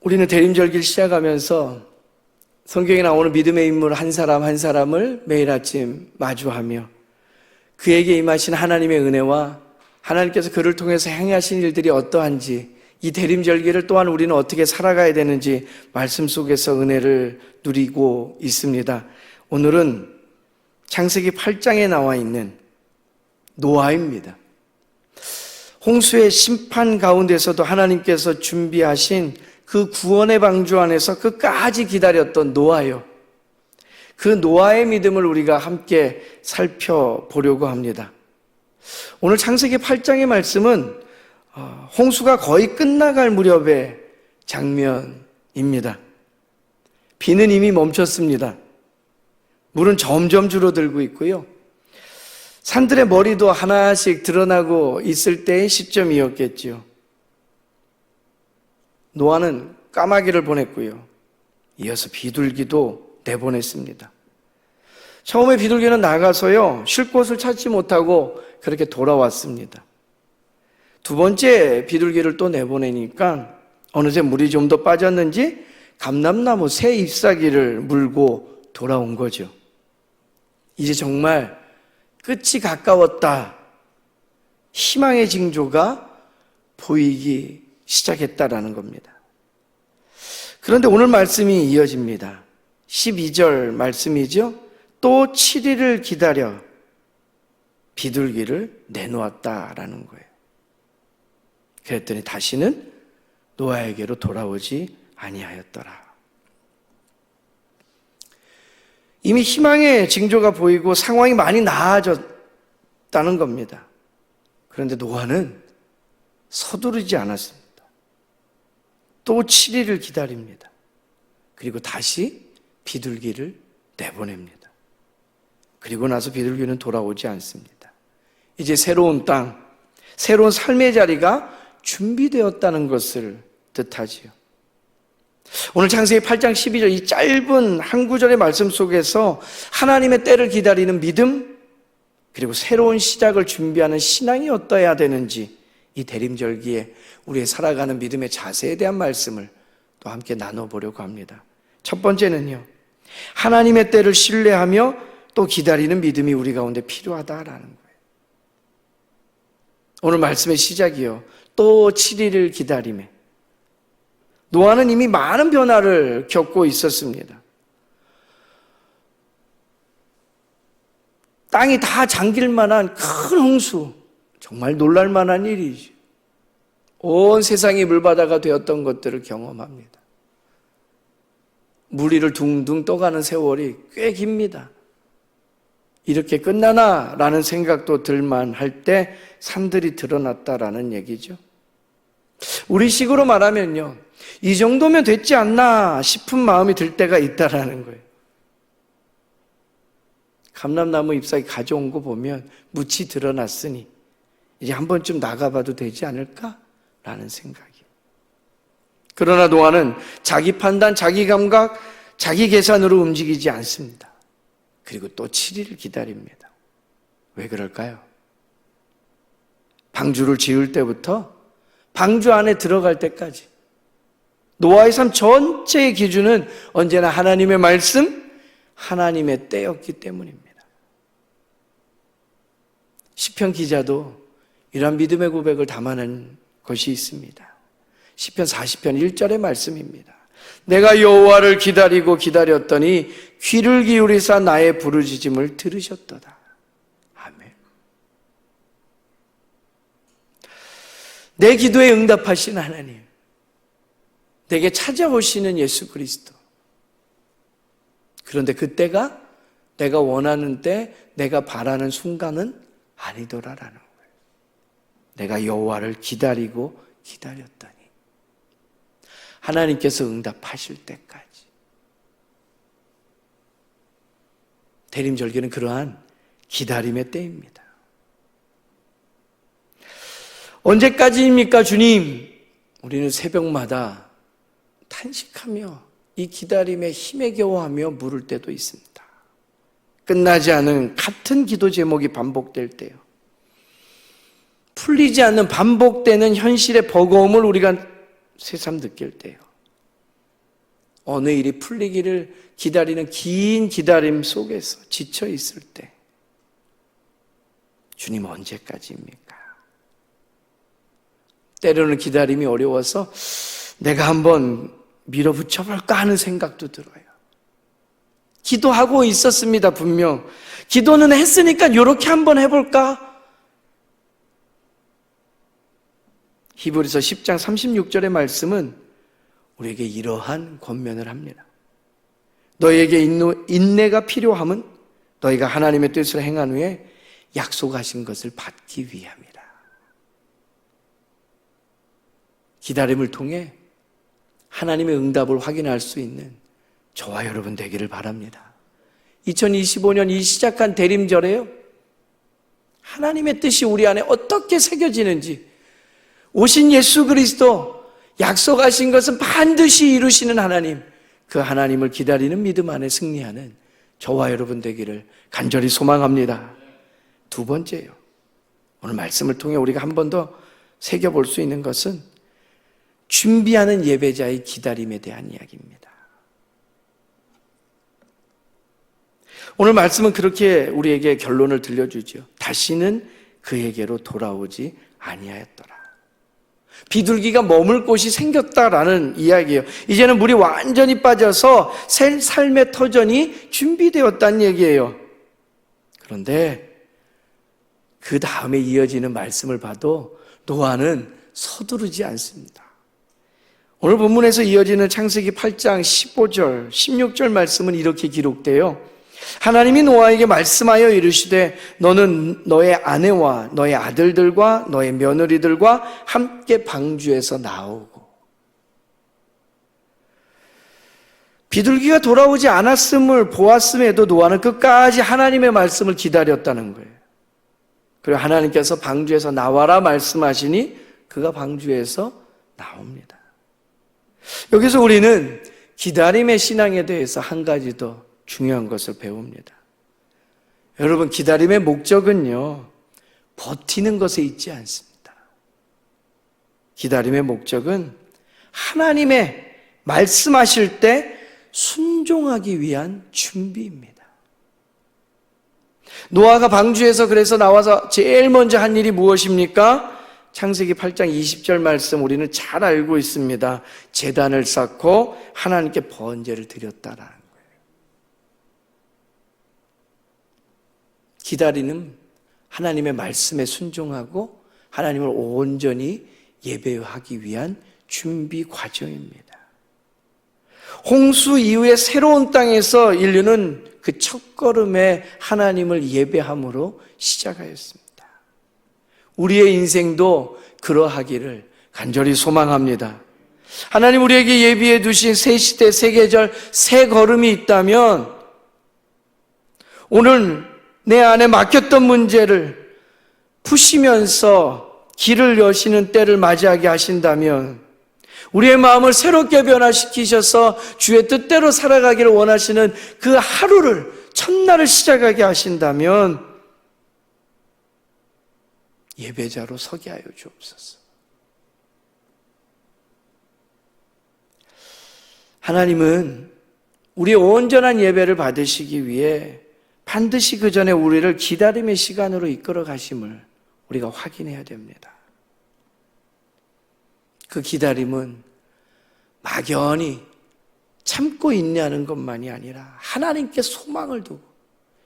우리는 대림절기를 시작하면서 성경에 나오는 믿음의 인물 한 사람 한 사람을 매일 아침 마주하며 그에게 임하신 하나님의 은혜와 하나님께서 그를 통해서 행하신 일들이 어떠한지, 이 대림절기를 또한 우리는 어떻게 살아가야 되는지 말씀 속에서 은혜를 누리고 있습니다. 오늘은 창세기 8장에 나와 있는 노아입니다. 홍수의 심판 가운데서도 하나님께서 준비하신 그 구원의 방주 안에서 끝까지 기다렸던 노아요. 그 노아의 믿음을 우리가 함께 살펴보려고 합니다. 오늘 창세기 8장의 말씀은 홍수가 거의 끝나갈 무렵의 장면입니다. 비는 이미 멈췄습니다. 물은 점점 줄어들고 있고요. 산들의 머리도 하나씩 드러나고 있을 때의 시점이었겠지요. 노아는 까마귀를 보냈고요. 이어서 비둘기도 내보냈습니다. 처음에 비둘기는 나가서요, 쉴 곳을 찾지 못하고 그렇게 돌아왔습니다. 두 번째 비둘기를 또 내보내니까 어느새 물이 좀 더 빠졌는지 감람나무 새 잎사귀를 물고 돌아온 거죠. 이제 정말 끝이 가까웠다. 희망의 징조가 보이기 시작했다라는 겁니다. 그런데 오늘 말씀이 이어집니다. 12절 말씀이죠. 또 7일을 기다려 비둘기를 내놓았다라는 거예요. 그랬더니 다시는 노아에게로 돌아오지 아니하였더라. 이미 희망의 징조가 보이고 상황이 많이 나아졌다는 겁니다. 그런데 노아는 서두르지 않았습니다. 또 7일을 기다립니다. 그리고 다시 비둘기를 내보냅니다. 그리고 나서 비둘기는 돌아오지 않습니다. 이제 새로운 땅, 새로운 삶의 자리가 준비되었다는 것을 뜻하지요. 오늘 창세기 8장 12절 이 짧은 한 구절의 말씀 속에서 하나님의 때를 기다리는 믿음, 그리고 새로운 시작을 준비하는 신앙이 어떠해야 되는지, 이 대림절기에 우리의 살아가는 믿음의 자세에 대한 말씀을 또 함께 나눠보려고 합니다. 첫 번째는요, 하나님의 때를 신뢰하며 또 기다리는 믿음이 우리 가운데 필요하다라는 거예요. 오늘 말씀의 시작이요, 또 7일을 기다리며. 노아는 이미 많은 변화를 겪고 있었습니다. 땅이 다 잠길 만한 큰 홍수, 정말 놀랄 만한 일이죠. 온 세상이 물바다가 되었던 것들을 경험합니다. 물 위를 둥둥 떠가는 세월이 꽤 깁니다. 이렇게 끝나나라는 생각도 들만할 때 산들이 드러났다라는 얘기죠. 우리식으로 말하면요, 이 정도면 됐지 않나 싶은 마음이 들 때가 있다라는 거예요. 감람나무 잎사귀 가져온 거 보면 묻이 드러났으니 이제 한 번쯤 나가봐도 되지 않을까라는 생각이에요. 그러나 노아는 자기 판단, 자기 감각, 자기 계산으로 움직이지 않습니다. 그리고 또 7일을 기다립니다. 왜 그럴까요? 방주를 지을 때부터 방주 안에 들어갈 때까지 노아의 삶 전체의 기준은 언제나 하나님의 말씀, 하나님의 때였기 때문입니다. 시편 기자도 이러한 믿음의 고백을 담아낸 것이 있습니다. 시편 40편 1절의 말씀입니다. 내가 여호와를 기다리고 기다렸더니 귀를 기울이사 나의 부르짖음을 들으셨도다. 아멘. 내 기도에 응답하신 하나님, 내게 찾아오시는 예수 그리스도. 그런데 그때가 내가 원하는 때, 내가 바라는 순간은 아니더라라는 거예요. 내가 여호와를 기다리고 기다렸더니 하나님께서 응답하실 때까지. 대림절기는 그러한 기다림의 때입니다. 언제까지입니까, 주님? 우리는 새벽마다 탄식하며 이 기다림에 힘에 겨워하며 물을 때도 있습니다. 끝나지 않은 같은 기도 제목이 반복될 때요, 풀리지 않는 반복되는 현실의 버거움을 우리가 새삼 느낄 때요, 어느 일이 풀리기를 기다리는 긴 기다림 속에서 지쳐 있을 때 주님 언제까지입니까? 때로는 기다림이 어려워서 내가 한번 밀어붙여볼까 하는 생각도 들어요. 기도하고 있었습니다, 분명. 기도는 했으니까 이렇게 한번 해볼까? 히브리서 10장 36절의 말씀은 우리에게 이러한 권면을 합니다. 너희에게 인내가 필요함은 너희가 하나님의 뜻을 행한 후에 약속하신 것을 받기 위함이라. 기다림을 통해 하나님의 응답을 확인할 수 있는 저와 여러분 되기를 바랍니다. 2025년 이 시작한 대림절에요, 하나님의 뜻이 우리 안에 어떻게 새겨지는지, 오신 예수 그리스도 약속하신 것은 반드시 이루시는 하나님, 그 하나님을 기다리는 믿음 안에 승리하는 저와 여러분 되기를 간절히 소망합니다. 두 번째요, 오늘 말씀을 통해 우리가 한 번 더 새겨볼 수 있는 것은 준비하는 예배자의 기다림에 대한 이야기입니다. 오늘 말씀은 그렇게 우리에게 결론을 들려주죠. 다시는 그에게로 돌아오지 아니하였더라. 비둘기가 머물 곳이 생겼다라는 이야기예요. 이제는 물이 완전히 빠져서 새 삶의 터전이 준비되었다는 얘기예요. 그런데 그 다음에 이어지는 말씀을 봐도 노아는 서두르지 않습니다. 오늘 본문에서 이어지는 창세기 8장 15절, 16절 말씀은 이렇게 기록돼요. 하나님이 노아에게 말씀하여 이르시되 너는 너의 아내와 너의 아들들과 너의 며느리들과 함께 방주에서 나오고. 비둘기가 돌아오지 않았음을 보았음에도 노아는 끝까지 하나님의 말씀을 기다렸다는 거예요. 그리고 하나님께서 방주에서 나와라 말씀하시니 그가 방주에서 나옵니다. 여기서 우리는 기다림의 신앙에 대해서 한 가지 더 중요한 것을 배웁니다. 여러분, 기다림의 목적은요, 버티는 것에 있지 않습니다. 기다림의 목적은 하나님의 말씀하실 때 순종하기 위한 준비입니다. 노아가 방주에서 그래서 나와서 제일 먼저 한 일이 무엇입니까? 창세기 8장 20절 말씀 우리는 잘 알고 있습니다. 제단을 쌓고 하나님께 번제를 드렸다라는 거예요. 기다리는 하나님의 말씀에 순종하고 하나님을 온전히 예배하기 위한 준비 과정입니다. 홍수 이후에 새로운 땅에서 인류는 그 첫걸음에 하나님을 예배함으로 시작하였습니다. 우리의 인생도 그러하기를 간절히 소망합니다. 하나님 우리에게 예비해 두신 새 시대, 새 계절, 새 걸음이 있다면 오늘 내 안에 막혔던 문제를 푸시면서 길을 여시는 때를 맞이하게 하신다면, 우리의 마음을 새롭게 변화시키셔서 주의 뜻대로 살아가기를 원하시는 그 하루를, 첫날을 시작하게 하신다면 예배자로 서게 하여 주옵소서. 하나님은 우리의 온전한 예배를 받으시기 위해 반드시 그 전에 우리를 기다림의 시간으로 이끌어 가심을 우리가 확인해야 됩니다. 그 기다림은 막연히 참고 인내하는 것만이 아니라 하나님께 소망을 두고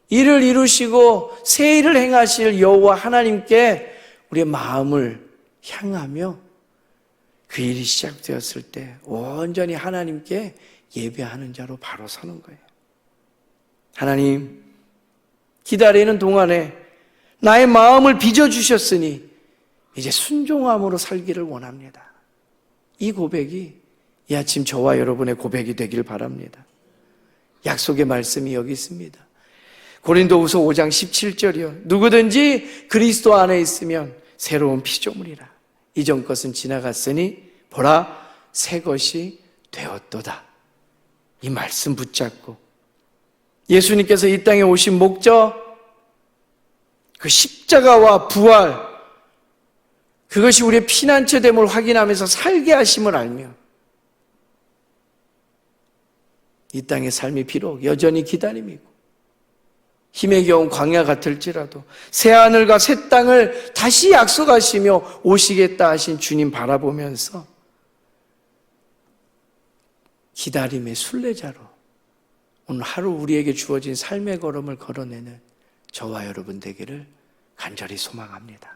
일을 이루시고 새 일을 행하실 여호와 하나님께 우리의 마음을 향하며 그 일이 시작되었을 때 온전히 하나님께 예배하는 자로 바로 서는 거예요. 하나님, 기다리는 동안에 나의 마음을 빚어주셨으니 이제 순종함으로 살기를 원합니다. 이 고백이 이 아침 저와 여러분의 고백이 되길 바랍니다. 약속의 말씀이 여기 있습니다. 고린도후서 5장 17절이요. 누구든지 그리스도 안에 있으면 새로운 피조물이라. 이전 것은 지나갔으니 보라 새 것이 되었도다. 이 말씀 붙잡고 예수님께서 이 땅에 오신 목적, 그 십자가와 부활, 그것이 우리의 피난처됨을 확인하면서 살게 하심을 알며 이 땅의 삶이 비록 여전히 기다림이고 힘에 겨운 광야 같을지라도 새하늘과 새 땅을 다시 약속하시며 오시겠다 하신 주님 바라보면서 기다림의 순례자로 오늘 하루 우리에게 주어진 삶의 걸음을 걸어내는 저와 여러분 되기를 간절히 소망합니다.